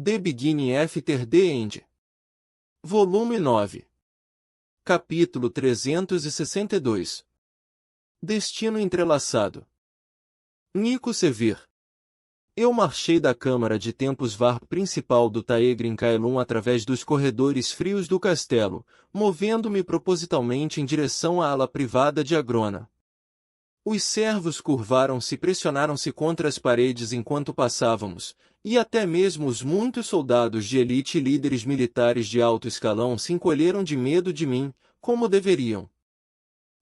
The Beginning After the End. Volume 9. Capítulo 362. Destino entrelaçado. Nico Sevir. Eu marchei da câmara de tempos VAR principal do Taegrin Kaelum através dos corredores frios do castelo, movendo-me propositalmente em direção à ala privada de Agrona. Os servos curvaram-se e pressionaram-se contra as paredes enquanto passávamos, e até mesmo os muitos soldados de elite e líderes militares de alto escalão se encolheram de medo de mim, como deveriam.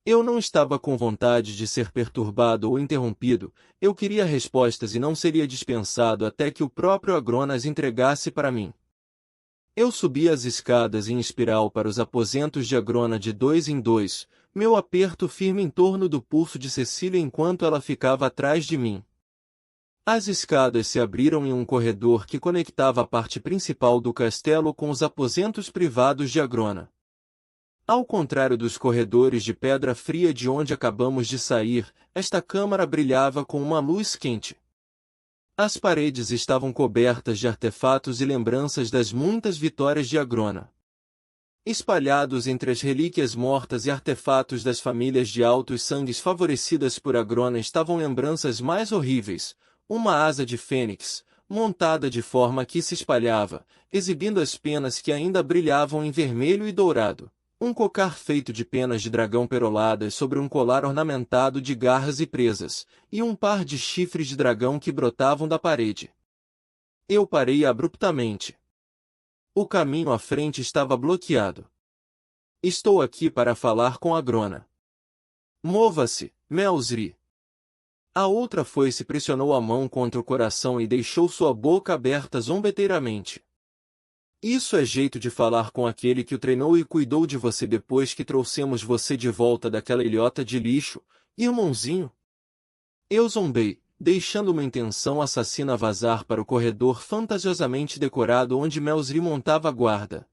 Eu não estava com vontade de ser perturbado ou interrompido, eu queria respostas e não seria dispensado até que o próprio Agrona as entregasse para mim. Eu subi as escadas em espiral para os aposentos de Agrona de 2 em 2, meu aperto firme em torno do pulso de Cecília enquanto ela ficava atrás de mim. As escadas se abriram em um corredor que conectava a parte principal do castelo com os aposentos privados de Agrona. Ao contrário dos corredores de pedra fria de onde acabamos de sair, esta câmara brilhava com uma luz quente. As paredes estavam cobertas de artefatos e lembranças das muitas vitórias de Agrona. Espalhados entre as relíquias mortas e artefatos das famílias de altos sangues favorecidas por Agrona estavam lembranças mais horríveis, uma asa de fênix, montada de forma que se espalhava, exibindo as penas que ainda brilhavam em vermelho e dourado, um cocar feito de penas de dragão peroladas sobre um colar ornamentado de garras e presas, e um par de chifres de dragão que brotavam da parede. Eu parei abruptamente. O caminho à frente estava bloqueado. Estou aqui para falar com Agrona. Mova-se, Melsri. A outra foice pressionou a mão contra o coração e deixou sua boca aberta zombeteiramente. Isso é jeito de falar com aquele que o treinou e cuidou de você depois que trouxemos você de volta daquela ilhota de lixo, irmãozinho? Eu zombei, deixando uma intenção assassina vazar para o corredor fantasiosamente decorado onde Melsri montava a guarda.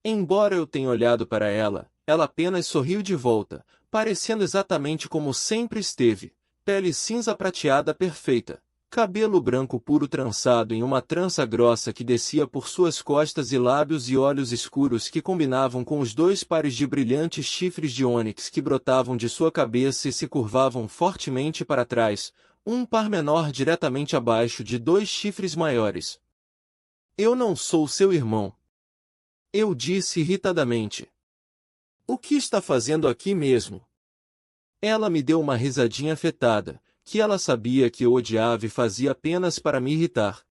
Embora eu tenha olhado para ela, ela apenas sorriu de volta, parecendo exatamente como sempre esteve, pele cinza prateada perfeita, cabelo branco puro trançado em uma trança grossa que descia por suas costas e lábios e olhos escuros que combinavam com os 2 pares de brilhantes chifres de ônix que brotavam de sua cabeça e se curvavam fortemente para trás, um par menor diretamente abaixo de 2 chifres maiores. Eu não sou seu irmão. Eu disse irritadamente. O que está fazendo aqui mesmo? Ela me deu uma risadinha afetada, que ela sabia que eu odiava e fazia apenas para me irritar.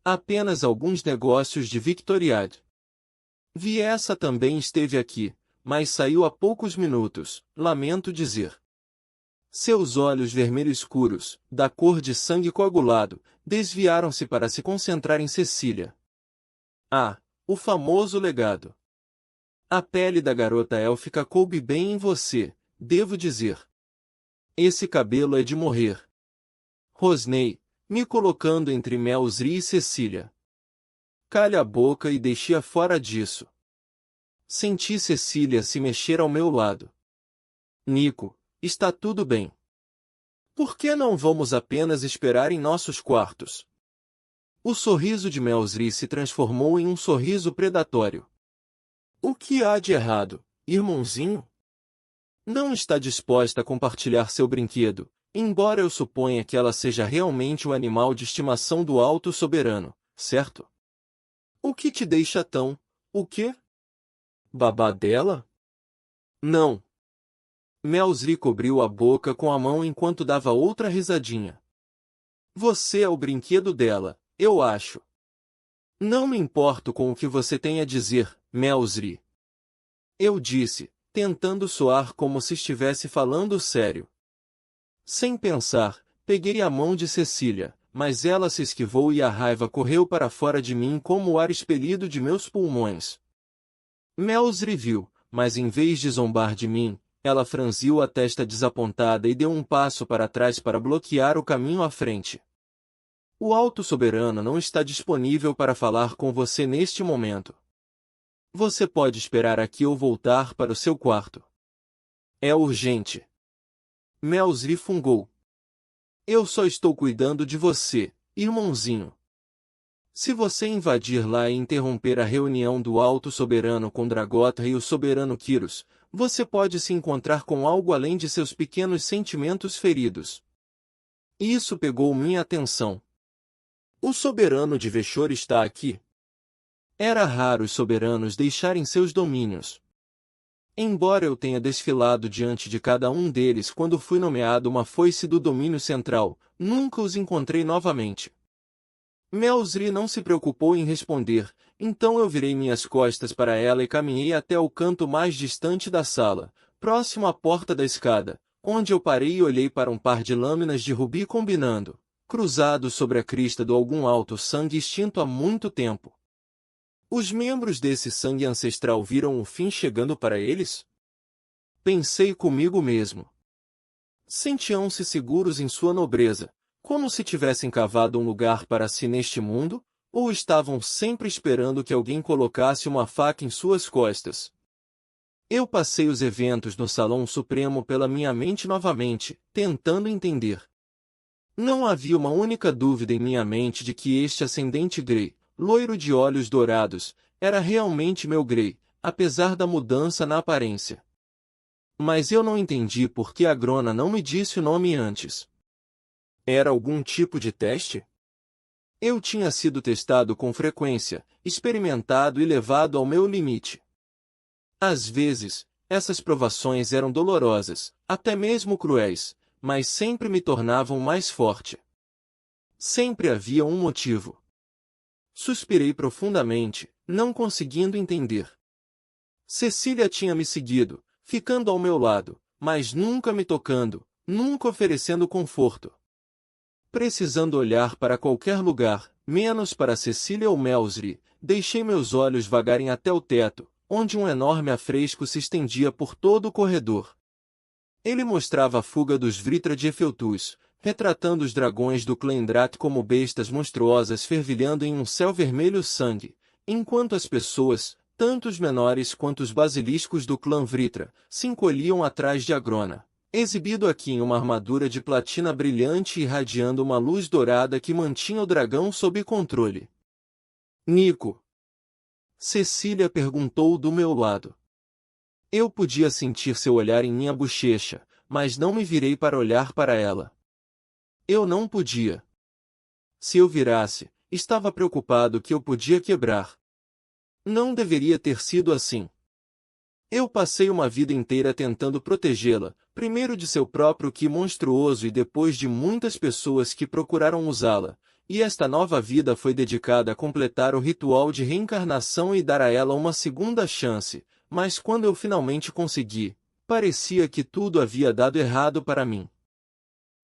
Apenas alguns negócios de Victoriade. Viessa também esteve aqui, mas saiu há poucos minutos, lamento dizer. Seus olhos vermelho escuros, da cor de sangue coagulado, desviaram-se para se concentrar em Cecília. Ah, o famoso legado. A pele da garota élfica coube bem em você, devo dizer. Esse cabelo é de morrer. Rosnei, me colocando entre Melsri e Cecília. Calha a boca e deixe-a fora disso. Senti Cecília se mexer ao meu lado. Nico, está tudo bem. Por que não vamos apenas esperar em nossos quartos? O sorriso de Melsri se transformou em um sorriso predatório. O que há de errado, irmãozinho? Não está disposta a compartilhar seu brinquedo, embora eu suponha que ela seja realmente o animal de estimação do Alto Soberano, certo? O que te deixa tão... o quê? Babá dela? Não. Melsri cobriu a boca com a mão enquanto dava outra risadinha. Você é o brinquedo dela, eu acho. Não me importo com o que você tem a dizer, Melsri. Eu disse, tentando soar como se estivesse falando sério. Sem pensar, peguei a mão de Cecília, mas ela se esquivou e a raiva correu para fora de mim como o ar expelido de meus pulmões. Melsri viu, mas em vez de zombar de mim, ela franziu a testa desapontada e deu um passo para trás para bloquear o caminho à frente. O Alto Soberano não está disponível para falar com você neste momento. Você pode esperar aqui ou voltar para o seu quarto. É urgente. Melsri fungou. Eu só estou cuidando de você, irmãozinho. Se você invadir lá e interromper a reunião do Alto Soberano com Dragotta e o Soberano Kyros, você pode se encontrar com algo além de seus pequenos sentimentos feridos. Isso pegou minha atenção. O Soberano de Veshor está aqui. Era raro os soberanos deixarem seus domínios. Embora eu tenha desfilado diante de cada um deles quando fui nomeado uma foice do domínio central, nunca os encontrei novamente. Melsri não se preocupou em responder, então eu virei minhas costas para ela e caminhei até o canto mais distante da sala, próximo à porta da escada, onde eu parei e olhei para um par de lâminas de rubi combinando, cruzados sobre a crista do algum alto sangue extinto há muito tempo. Os membros desse sangue ancestral viram o fim chegando para eles? Pensei comigo mesmo. Sentiam-se seguros em sua nobreza, como se tivessem cavado um lugar para si neste mundo, ou estavam sempre esperando que alguém colocasse uma faca em suas costas? Eu passei os eventos no Salão Supremo pela minha mente novamente, tentando entender. Não havia uma única dúvida em minha mente de que este ascendente Grey, loiro de olhos dourados, era realmente meu Grey, apesar da mudança na aparência. Mas eu não entendi por que a Grona não me disse o nome antes. Era algum tipo de teste? Eu tinha sido testado com frequência, experimentado e levado ao meu limite. Às vezes, essas provações eram dolorosas, até mesmo cruéis, mas sempre me tornavam mais forte. Sempre havia um motivo. Suspirei profundamente, não conseguindo entender. Cecília tinha me seguido, ficando ao meu lado, mas nunca me tocando, nunca oferecendo conforto. Precisando olhar para qualquer lugar, menos para Cecília ou Melsri, deixei meus olhos vagarem até o teto, onde um enorme afresco se estendia por todo o corredor. Ele mostrava a fuga dos Vritra de Efeltus, retratando os dragões do Klendrat como bestas monstruosas fervilhando em um céu vermelho sangue, enquanto as pessoas, tanto os menores quanto os basiliscos do clã Vritra, se encolhiam atrás de Agrona, exibido aqui em uma armadura de platina brilhante e irradiando uma luz dourada que mantinha o dragão sob controle. Nico. Cecília perguntou do meu lado. Eu podia sentir seu olhar em minha bochecha, mas não me virei para olhar para ela. Eu não podia. Se eu virasse, estava preocupado que eu podia quebrar. Não deveria ter sido assim. Eu passei uma vida inteira tentando protegê-la, primeiro de seu próprio Ki monstruoso e depois de muitas pessoas que procuraram usá-la, e esta nova vida foi dedicada a completar o ritual de reencarnação e dar a ela uma segunda chance, mas quando eu finalmente consegui, parecia que tudo havia dado errado para mim.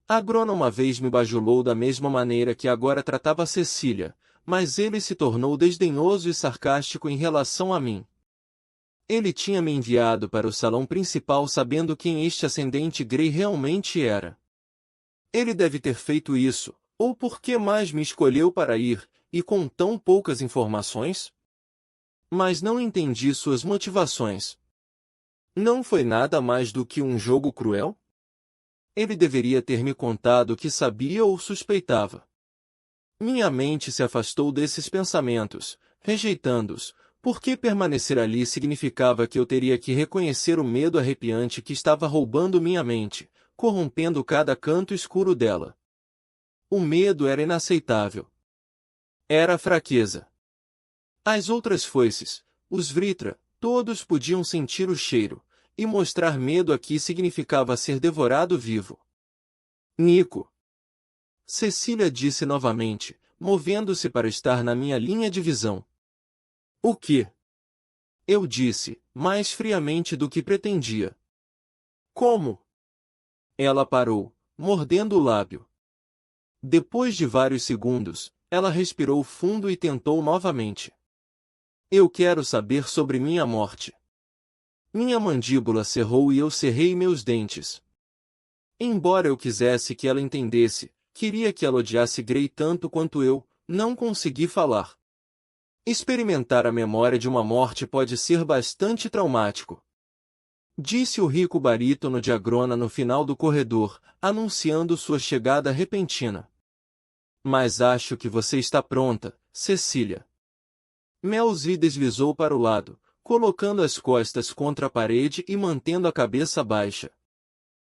A Grona uma vez me bajulou da mesma maneira que agora tratava Cecília, mas ele se tornou desdenhoso e sarcástico em relação a mim. Ele tinha me enviado para o salão principal sabendo quem este ascendente Grey realmente era. Ele deve ter feito isso, ou por que mais me escolheu para ir, e com tão poucas informações? Mas não entendi suas motivações. Não foi nada mais do que um jogo cruel? Ele deveria ter me contado o que sabia ou suspeitava. Minha mente se afastou desses pensamentos, rejeitando-os, porque permanecer ali significava que eu teria que reconhecer o medo arrepiante que estava roubando minha mente, corrompendo cada canto escuro dela. O medo era inaceitável. Era fraqueza. As outras foices, os Vritra, todos podiam sentir o cheiro, e mostrar medo aqui significava ser devorado vivo. Nico. Cecília disse novamente, movendo-se para estar na minha linha de visão. O que? Eu disse, mais friamente do que pretendia. Como? Ela parou, mordendo o lábio. Depois de vários segundos, ela respirou fundo e tentou novamente. Eu quero saber sobre minha morte. Minha mandíbula cerrou e eu cerrei meus dentes. Embora eu quisesse que ela entendesse, queria que ela odiasse Grey tanto quanto eu, não consegui falar. Experimentar a memória de uma morte pode ser bastante traumático. Disse o rico barítono de Agrona no final do corredor, anunciando sua chegada repentina. Mas acho que você está pronta, Cecília. Melzi deslizou para o lado, colocando as costas contra a parede e mantendo a cabeça baixa.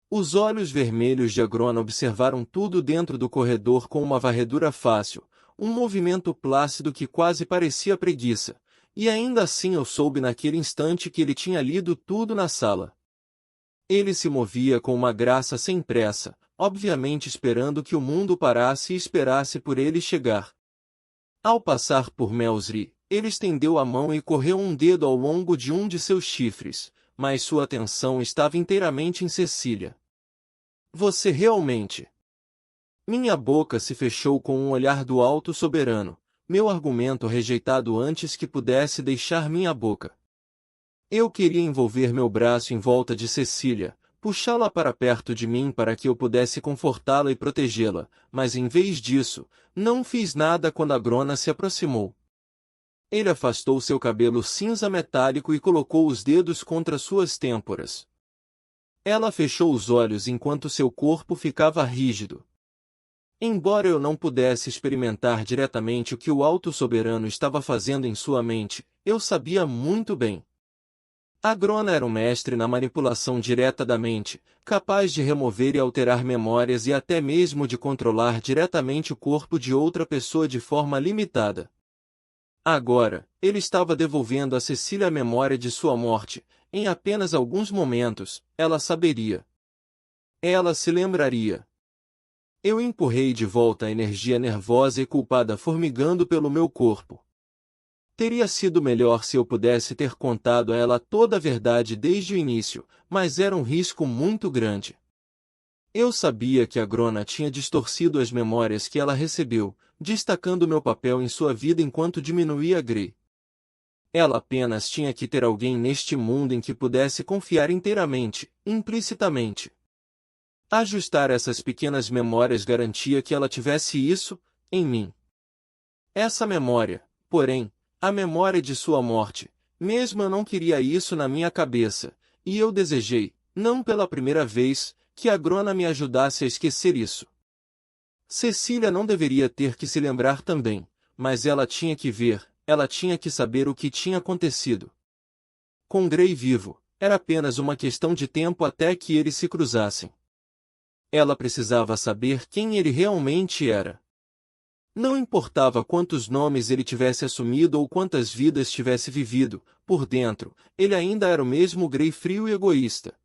Os olhos vermelhos de Agrona observaram tudo dentro do corredor com uma varredura fácil, um movimento plácido que quase parecia preguiça, e ainda assim eu soube naquele instante que ele tinha lido tudo na sala. Ele se movia com uma graça sem pressa, obviamente esperando que o mundo parasse e esperasse por ele chegar. Ao passar por Melzi, ele estendeu a mão e correu um dedo ao longo de um de seus chifres, mas sua atenção estava inteiramente em Cecília. Você realmente... Minha boca se fechou com um olhar do alto soberano, meu argumento rejeitado antes que pudesse deixar minha boca. Eu queria envolver meu braço em volta de Cecília, puxá-la para perto de mim para que eu pudesse confortá-la e protegê-la, mas em vez disso, não fiz nada quando Agrona se aproximou. Ele afastou seu cabelo cinza metálico e colocou os dedos contra suas têmporas. Ela fechou os olhos enquanto seu corpo ficava rígido. Embora eu não pudesse experimentar diretamente o que o Alto Soberano estava fazendo em sua mente, eu sabia muito bem. Agrona era um mestre na manipulação direta da mente, capaz de remover e alterar memórias e até mesmo de controlar diretamente o corpo de outra pessoa de forma limitada. Agora, ele estava devolvendo a Cecília a memória de sua morte. Em apenas alguns momentos, ela saberia. Ela se lembraria. Eu empurrei de volta a energia nervosa e culpada formigando pelo meu corpo. Teria sido melhor se eu pudesse ter contado a ela toda a verdade desde o início, mas era um risco muito grande. Eu sabia que Agrona tinha distorcido as memórias que ela recebeu, destacando meu papel em sua vida enquanto diminuía Grey. Ela apenas tinha que ter alguém neste mundo em que pudesse confiar inteiramente, implicitamente. Ajustar essas pequenas memórias garantia que ela tivesse isso, em mim. Essa memória, porém, a memória de sua morte, mesmo eu não queria isso na minha cabeça, e eu desejei, não pela primeira vez, que Agrona me ajudasse a esquecer isso. Cecília não deveria ter que se lembrar também, mas ela tinha que ver, ela tinha que saber o que tinha acontecido. Com Grey vivo, era apenas uma questão de tempo até que eles se cruzassem. Ela precisava saber quem ele realmente era. Não importava quantos nomes ele tivesse assumido ou quantas vidas tivesse vivido, por dentro, ele ainda era o mesmo Grey frio e egoísta.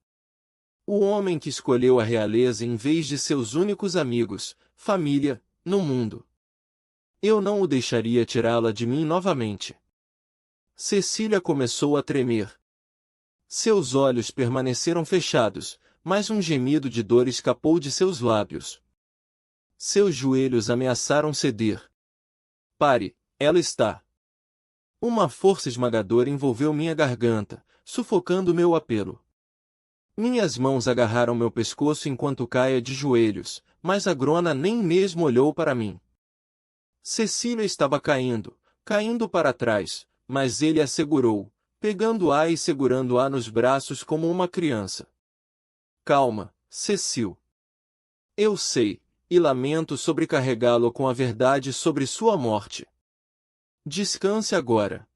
O homem que escolheu a realeza em vez de seus únicos amigos, família, no mundo. Eu não o deixaria tirá-la de mim novamente. Cecília começou a tremer. Seus olhos permaneceram fechados, mas um gemido de dor escapou de seus lábios. Seus joelhos ameaçaram ceder. Pare, ela está. Uma força esmagadora envolveu minha garganta, sufocando meu apelo. Minhas mãos agarraram meu pescoço enquanto caía de joelhos, mas Agrona nem mesmo olhou para mim. Cecília estava caindo, caindo para trás, mas ele a segurou, pegando-a e segurando-a nos braços como uma criança. Calma, Cecil. Eu sei, e lamento sobrecarregá-lo com a verdade sobre sua morte. Descanse agora.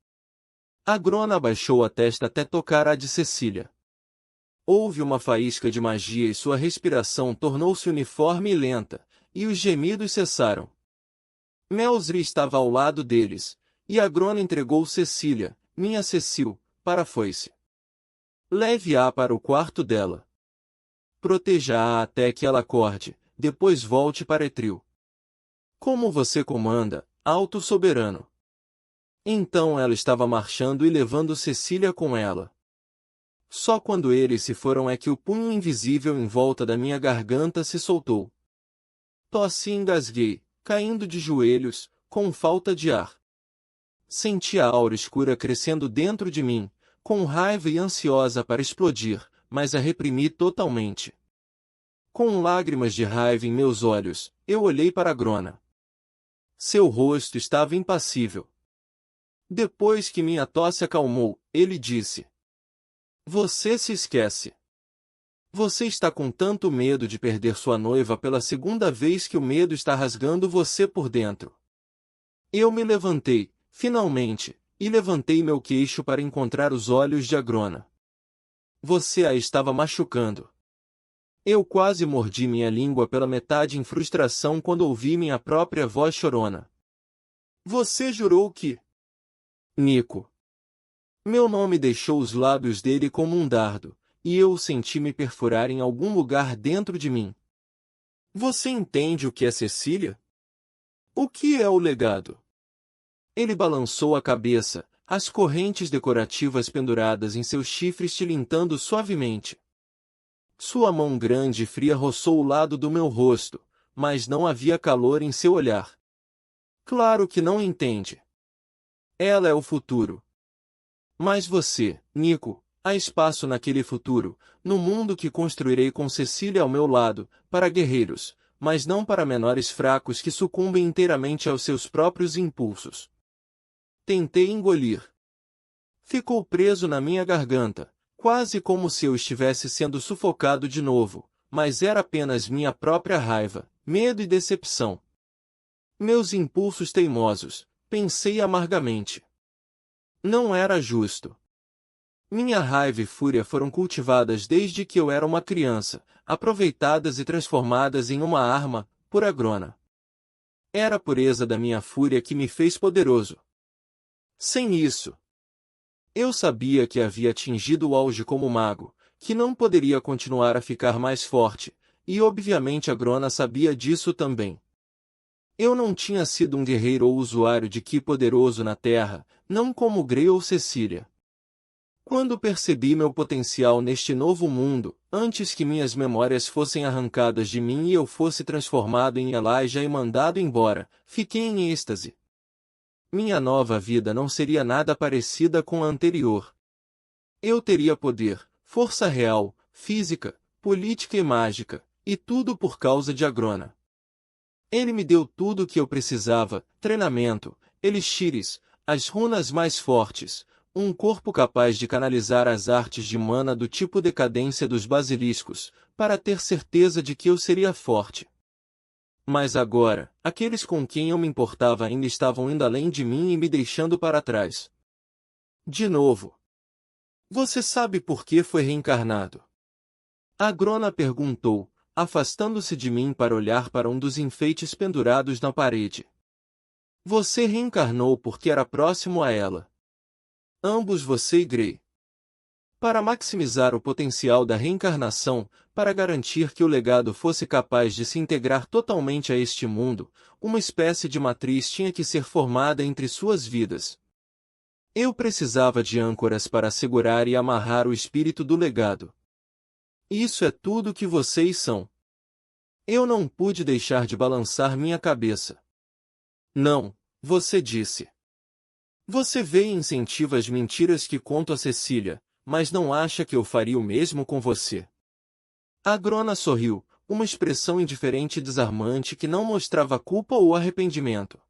Agrona abaixou a testa até tocar a de Cecília. Houve uma faísca de magia e sua respiração tornou-se uniforme e lenta, e os gemidos cessaram. Melzi estava ao lado deles, e Agrona entregou Cecília, minha Cecil, para a foice. Leve-a para o quarto dela. Proteja-a até que ela acorde, depois volte para Etril. Como você comanda, Alto Soberano. Então ela estava marchando e levando Cecília com ela. Só quando eles se foram é que o punho invisível em volta da minha garganta se soltou. Tossi e engasguei, caindo de joelhos, com falta de ar. Senti a aura escura crescendo dentro de mim, com raiva e ansiosa para explodir, mas a reprimi totalmente. Com lágrimas de raiva em meus olhos, eu olhei para Agrona. Seu rosto estava impassível. Depois que minha tosse acalmou, ele disse: Você se esquece. Você está com tanto medo de perder sua noiva pela segunda vez que o medo está rasgando você por dentro. Eu me levantei, finalmente, e levantei meu queixo para encontrar os olhos de Agrona. Você a estava machucando. Eu quase mordi minha língua pela metade em frustração quando ouvi minha própria voz chorona. Você jurou que... Nico. Meu nome deixou os lábios dele como um dardo, e eu o senti me perfurar em algum lugar dentro de mim. Você entende o que é Cecília? O que é o legado? Ele balançou a cabeça, as correntes decorativas penduradas em seus chifres tilintando suavemente. Sua mão grande e fria roçou o lado do meu rosto, mas não havia calor em seu olhar. Claro que não entende. Ela é o futuro. Mas você, Nico, há espaço naquele futuro, no mundo que construirei com Cecília ao meu lado, para guerreiros, mas não para menores fracos que sucumbem inteiramente aos seus próprios impulsos. Tentei engolir. Ficou preso na minha garganta, quase como se eu estivesse sendo sufocado de novo, mas era apenas minha própria raiva, medo e decepção. Meus impulsos teimosos, pensei amargamente. Não era justo. Minha raiva e fúria foram cultivadas desde que eu era uma criança, aproveitadas e transformadas em uma arma, por Agrona. Era a pureza da minha fúria que me fez poderoso. Sem isso, eu sabia que havia atingido o auge como mago, que não poderia continuar a ficar mais forte, e obviamente Agrona sabia disso também. Eu não tinha sido um guerreiro ou usuário de Ki poderoso na Terra, não como Grey ou Cecília. Quando percebi meu potencial neste novo mundo, antes que minhas memórias fossem arrancadas de mim e eu fosse transformado em Elijah e mandado embora, fiquei em êxtase. Minha nova vida não seria nada parecida com a anterior. Eu teria poder, força real, física, política e mágica, e tudo por causa de Agrona. Ele me deu tudo o que eu precisava, treinamento, elixires, as runas mais fortes, um corpo capaz de canalizar as artes de mana do tipo decadência dos basiliscos, para ter certeza de que eu seria forte. Mas agora, aqueles com quem eu me importava ainda estavam indo além de mim e me deixando para trás. De novo. Você sabe por que foi reencarnado? Agrona perguntou, afastando-se de mim para olhar para um dos enfeites pendurados na parede. Você reencarnou porque era próximo a ela. Ambos você e Grey. Para maximizar o potencial da reencarnação, para garantir que o legado fosse capaz de se integrar totalmente a este mundo, uma espécie de matriz tinha que ser formada entre suas vidas. Eu precisava de âncoras para segurar e amarrar o espírito do legado. Isso é tudo que vocês são. Eu não pude deixar de balançar minha cabeça. Não, você disse. Você vê e incentiva as mentiras que conto a Cecília, mas não acha que eu faria o mesmo com você. Agrona sorriu, uma expressão indiferente e desarmante que não mostrava culpa ou arrependimento.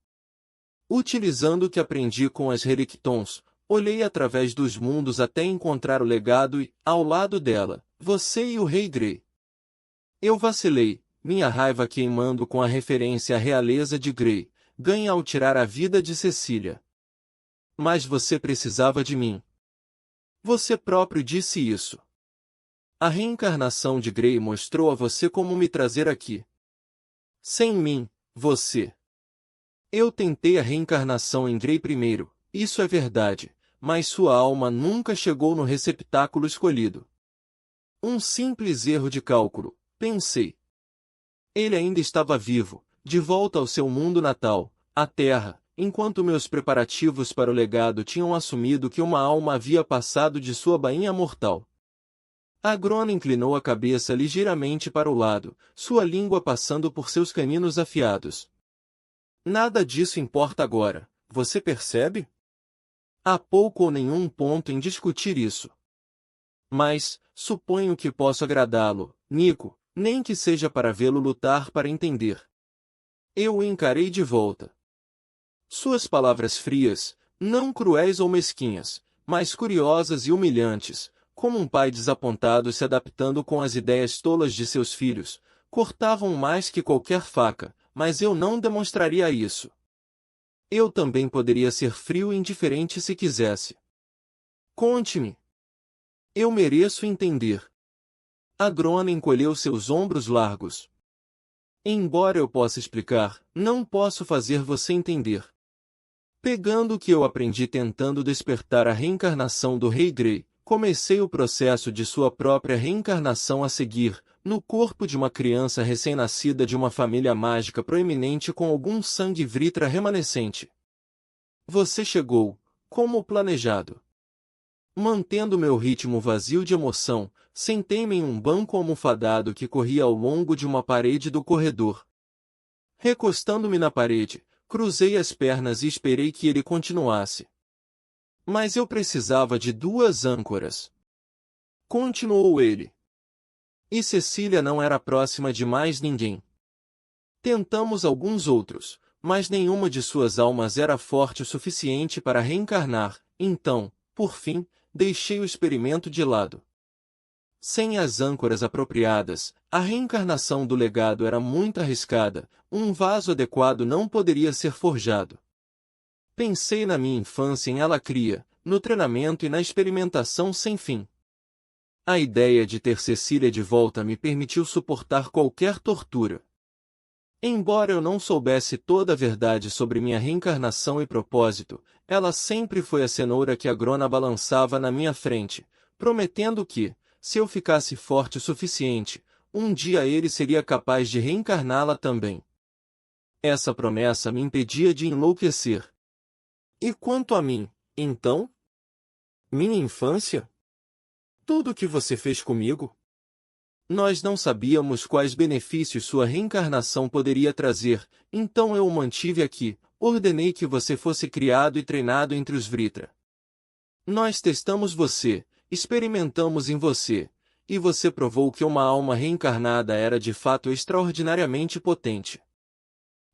Utilizando o que aprendi com as Relictons, olhei através dos mundos até encontrar o legado e, ao lado dela, você e o Rei Grey. Eu vacilei, minha raiva queimando com a referência à realeza de Grey, ganha ao tirar a vida de Cecília. Mas você precisava de mim. Você próprio disse isso. A reencarnação de Grey mostrou a você como me trazer aqui. Sem mim, você. Eu tentei a reencarnação em Grey primeiro, isso é verdade, mas sua alma nunca chegou no receptáculo escolhido. Um simples erro de cálculo, pensei. Ele ainda estava vivo, de volta ao seu mundo natal, a Terra, enquanto meus preparativos para o legado tinham assumido que uma alma havia passado de sua bainha mortal. Agrona inclinou a cabeça ligeiramente para o lado, sua língua passando por seus caninos afiados. Nada disso importa agora, você percebe? Há pouco ou nenhum ponto em discutir isso. Mas, suponho que posso agradá-lo, Nico, nem que seja para vê-lo lutar para entender. Eu o encarei de volta. Suas palavras frias, não cruéis ou mesquinhas, mas curiosas e humilhantes, como um pai desapontado se adaptando com as ideias tolas de seus filhos, cortavam mais que qualquer faca, mas eu não demonstraria isso. Eu também poderia ser frio e indiferente se quisesse. Conte-me. Eu mereço entender. A Grona encolheu seus ombros largos. Embora eu possa explicar, não posso fazer você entender. Pegando o que eu aprendi tentando despertar a reencarnação do Rei Grey, comecei o processo de sua própria reencarnação a seguir, no corpo de uma criança recém-nascida de uma família mágica proeminente com algum sangue Vritra remanescente. Você chegou, como planejado. Mantendo meu ritmo vazio de emoção, sentei-me em um banco almofadado que corria ao longo de uma parede do corredor. Recostando-me na parede, cruzei as pernas e esperei que ele continuasse. Mas eu precisava de 2 âncoras. Continuou ele. E Cecília não era próxima de mais ninguém. Tentamos alguns outros, mas nenhuma de suas almas era forte o suficiente para reencarnar, então, por fim, deixei o experimento de lado. Sem as âncoras apropriadas, a reencarnação do legado era muito arriscada, um vaso adequado não poderia ser forjado. Pensei na minha infância em Alacria, no treinamento e na experimentação sem fim. A ideia de ter Cecília de volta me permitiu suportar qualquer tortura. Embora eu não soubesse toda a verdade sobre minha reencarnação e propósito, ela sempre foi a cenoura que a Grona balançava na minha frente, prometendo que, se eu ficasse forte o suficiente, um dia ele seria capaz de reencarná-la também. Essa promessa me impedia de enlouquecer. E quanto a mim, então? Minha infância? Tudo o que você fez comigo? Nós não sabíamos quais benefícios sua reencarnação poderia trazer, então eu o mantive aqui, ordenei que você fosse criado e treinado entre os Vritra. Nós testamos você, experimentamos em você, e você provou que uma alma reencarnada era de fato extraordinariamente potente.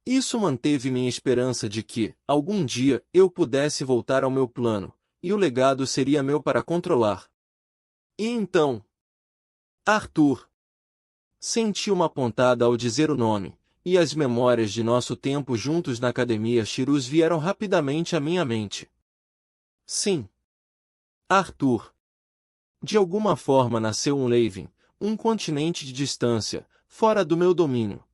Isso manteve minha esperança de que, algum dia, eu pudesse voltar ao meu plano, e o legado seria meu para controlar. E então... Arthur. Senti uma pontada ao dizer o nome, e as memórias de nosso tempo juntos na Academia Chirus vieram rapidamente à minha mente. Sim. Arthur. De alguma forma nasceu um Levin, um continente de distância, fora do meu domínio.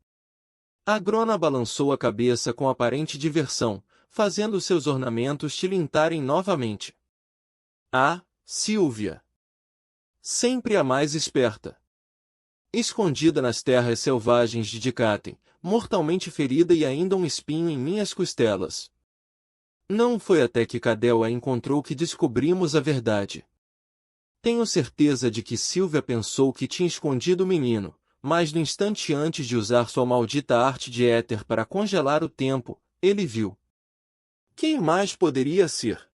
A Grona balançou a cabeça com aparente diversão, fazendo seus ornamentos tilintarem novamente. Ah, Sílvia! Sempre a mais esperta. Escondida nas terras selvagens de Dicatem, mortalmente ferida e ainda um espinho em minhas costelas. Não foi até que Cadel a encontrou que descobrimos a verdade. Tenho certeza de que Sílvia pensou que tinha escondido o menino, mas no instante antes de usar sua maldita arte de éter para congelar o tempo, ele viu. Quem mais poderia ser?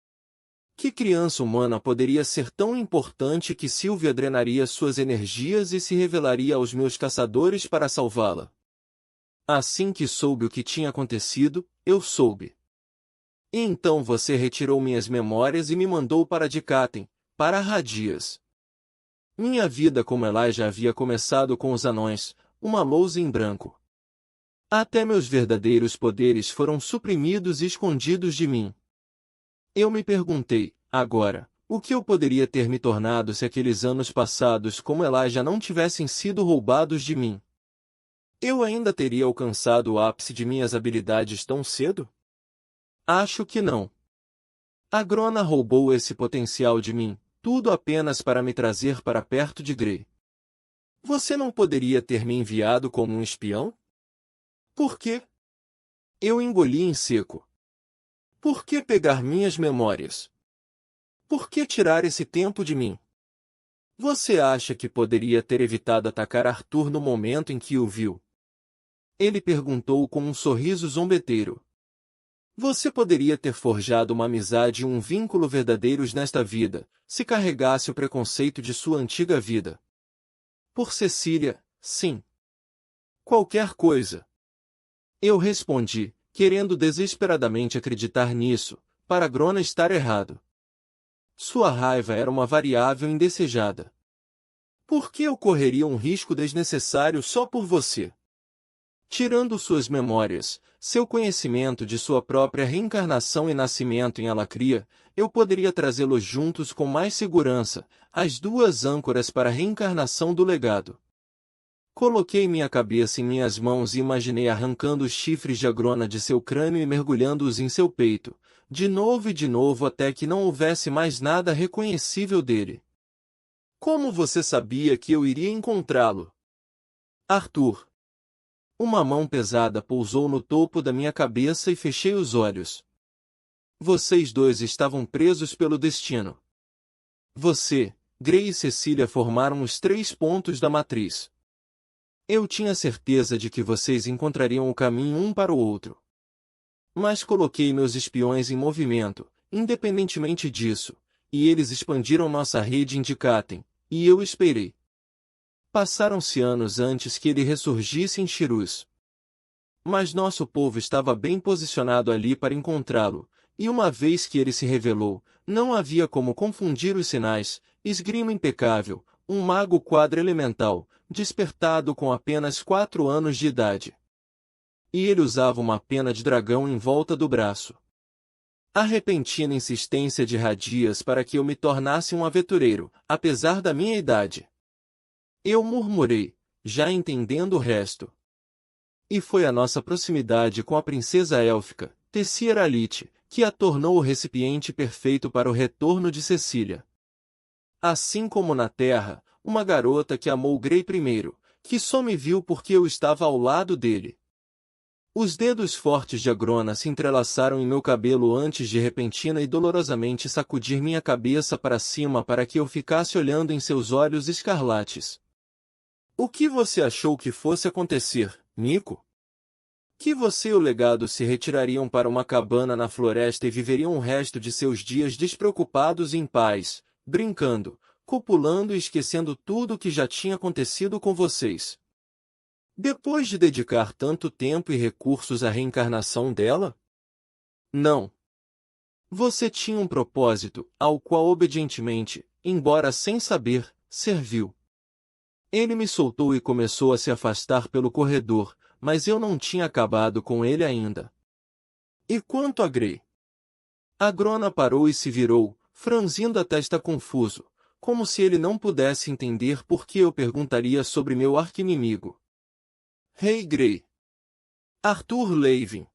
Que criança humana poderia ser tão importante que Sílvia drenaria suas energias e se revelaria aos meus caçadores para salvá-la? Assim que soube o que tinha acontecido, eu soube. E então você retirou minhas memórias e me mandou para Dicatem, para Radias. Minha vida como Elijah havia começado com os anões, uma lousa em branco. Até meus verdadeiros poderes foram suprimidos e escondidos de mim. Eu me perguntei, agora, o que eu poderia ter me tornado se aqueles anos passados como Elijah não tivessem sido roubados de mim? Eu ainda teria alcançado o ápice de minhas habilidades tão cedo? Acho que não. A Grona roubou esse potencial de mim, tudo apenas para me trazer para perto de Grey. Você não poderia ter me enviado como um espião? Por quê? Eu engoli em seco. Por que pegar minhas memórias? Por que tirar esse tempo de mim? Você acha que poderia ter evitado atacar Arthur no momento em que o viu? Ele perguntou com um sorriso zombeteiro. Você poderia ter forjado uma amizade e um vínculo verdadeiros nesta vida, se carregasse o preconceito de sua antiga vida. Por Cecília, sim. Qualquer coisa. Eu respondi, querendo desesperadamente acreditar nisso, para Grona estar errado. Sua raiva era uma variável indesejada. Por que eu correria um risco desnecessário só por você? Tirando suas memórias, seu conhecimento de sua própria reencarnação e nascimento em Alacria, eu poderia trazê-los juntos com mais segurança, as duas âncoras para a reencarnação do legado. Coloquei minha cabeça em minhas mãos e imaginei arrancando os chifres de Agrona de seu crânio e mergulhando-os em seu peito, de novo e de novo até que não houvesse mais nada reconhecível dele. Como você sabia que eu iria encontrá-lo? Arthur. Uma mão pesada pousou no topo da minha cabeça e fechei os olhos. Vocês dois estavam presos pelo destino. Você, Grey e Cecília formaram os 3 pontos da matriz. Eu tinha certeza de que vocês encontrariam o caminho um para o outro. Mas coloquei meus espiões em movimento, independentemente disso, e eles expandiram nossa rede em Dicatem, e eu esperei. Passaram-se anos antes que ele ressurgisse em Chirus. Mas nosso povo estava bem posicionado ali para encontrá-lo, e uma vez que ele se revelou, não havia como confundir os sinais. Esgrima impecável, um mago quadra-elemental, despertado com apenas 4 anos de idade. E ele usava uma pena de dragão em volta do braço. A repentina insistência de Radias para que eu me tornasse um aventureiro, apesar da minha idade. Eu murmurei, já entendendo o resto. E foi a nossa proximidade com a princesa élfica, Tessieralite, que a tornou o recipiente perfeito para o retorno de Cecília. Assim como na Terra, uma garota que amou Grey primeiro, que só me viu porque eu estava ao lado dele. Os dedos fortes de Agrona se entrelaçaram em meu cabelo antes de repentina e dolorosamente sacudir minha cabeça para cima para que eu ficasse olhando em seus olhos escarlates. O que você achou que fosse acontecer, Nico? Que você e o legado se retirariam para uma cabana na floresta e viveriam o resto de seus dias despreocupados e em paz, brincando, copulando e esquecendo tudo o que já tinha acontecido com vocês. Depois de dedicar tanto tempo e recursos à reencarnação dela? Não. Você tinha um propósito, ao qual obedientemente, embora sem saber, serviu. Ele me soltou e começou a se afastar pelo corredor, mas eu não tinha acabado com ele ainda. E quanto a Grey? Agrona parou e se virou, franzindo a testa confuso, como se ele não pudesse entender por que eu perguntaria sobre meu arqui-inimigo. Rei Grey. Arthur Levin.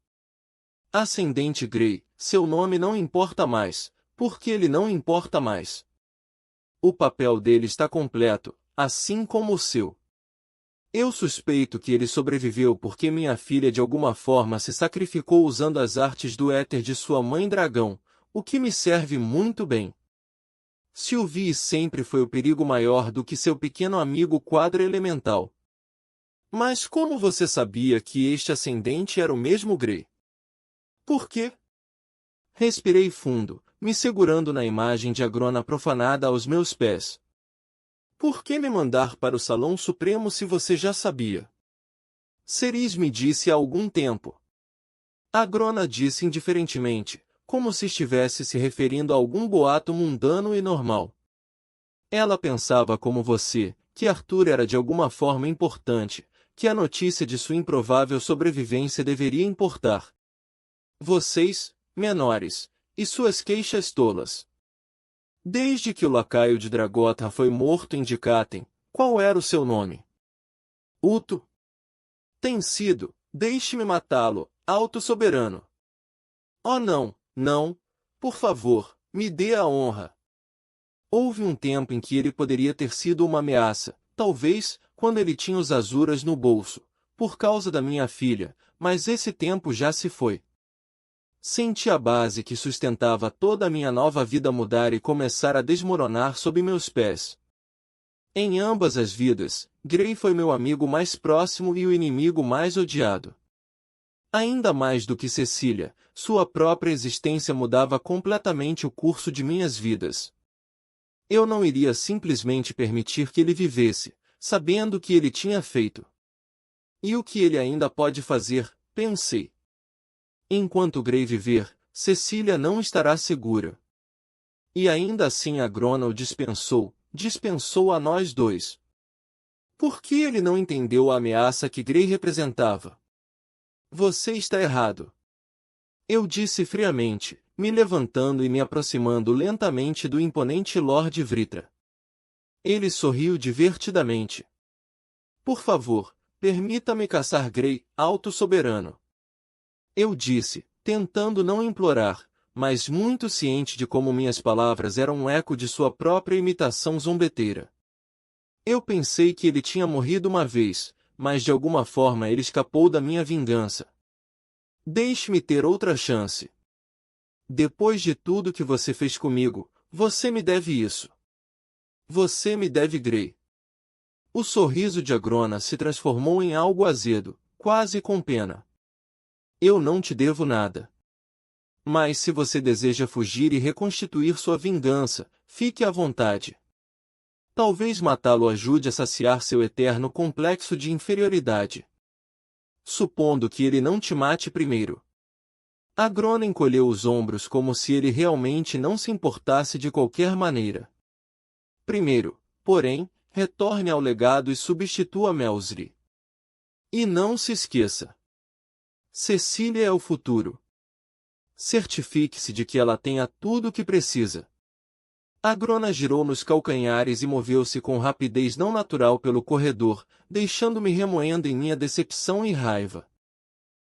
Ascendente Grey, seu nome não importa mais, porque ele não importa mais. O papel dele está completo, assim como o seu. Eu suspeito que ele sobreviveu porque minha filha de alguma forma se sacrificou usando as artes do éter de sua mãe dragão, o que me serve muito bem. Sylvie sempre foi o perigo maior do que seu pequeno amigo quadra-elemental. Mas como você sabia que este ascendente era o mesmo Grey? Por quê? Respirei fundo, me segurando na imagem de Agrona profanada aos meus pés. Por que me mandar para o Salão Supremo se você já sabia? Ceris me disse há algum tempo. Agrona disse indiferentemente, como se estivesse se referindo a algum boato mundano e normal. Ela pensava como você, que Arthur era de alguma forma importante, que a notícia de sua improvável sobrevivência deveria importar. Vocês, menores, e suas queixas tolas. Desde que o lacaio de Dragota foi morto em Dicatem, qual era o seu nome? Uto. Tem sido, deixe-me matá-lo, alto soberano. Oh não, não, por favor, me dê a honra. Houve um tempo em que ele poderia ter sido uma ameaça, talvez, quando ele tinha os azuras no bolso, por causa da minha filha, mas esse tempo já se foi. Senti a base que sustentava toda a minha nova vida mudar e começar a desmoronar sob meus pés. Em ambas as vidas, Grey foi meu amigo mais próximo e o inimigo mais odiado. Ainda mais do que Cecília, sua própria existência mudava completamente o curso de minhas vidas. Eu não iria simplesmente permitir que ele vivesse, sabendo o que ele tinha feito. E o que ele ainda pode fazer, pensei. Enquanto Grey viver, Cecília não estará segura. E ainda assim Agrona o dispensou a nós dois. Por que ele não entendeu a ameaça que Grey representava? Você está errado. Eu disse friamente, me levantando e me aproximando lentamente do imponente Lord Vritra. Ele sorriu divertidamente. Por favor, permita-me caçar Grey, alto soberano. Eu disse, tentando não implorar, mas muito ciente de como minhas palavras eram um eco de sua própria imitação zombeteira. Eu pensei que ele tinha morrido uma vez, mas de alguma forma ele escapou da minha vingança. Deixe-me ter outra chance. Depois de tudo que você fez comigo, você me deve isso. Você me deve Grey. O sorriso de Agrona se transformou em algo azedo, quase com pena. Eu não te devo nada. Mas se você deseja fugir e reconstituir sua vingança, fique à vontade. Talvez matá-lo ajude a saciar seu eterno complexo de inferioridade. Supondo que ele não te mate primeiro. Agrona encolheu os ombros como se ele realmente não se importasse de qualquer maneira. Primeiro, porém, retorne ao legado e substitua Melsri. E não se esqueça. Cecília é o futuro. Certifique-se de que ela tenha tudo o que precisa. Agrona girou nos calcanhares e moveu-se com rapidez não natural pelo corredor, deixando-me remoendo em minha decepção e raiva.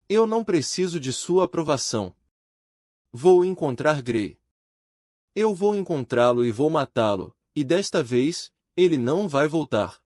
Eu não preciso de sua aprovação. Vou encontrar Grey. Eu vou encontrá-lo e vou matá-lo, e desta vez, ele não vai voltar.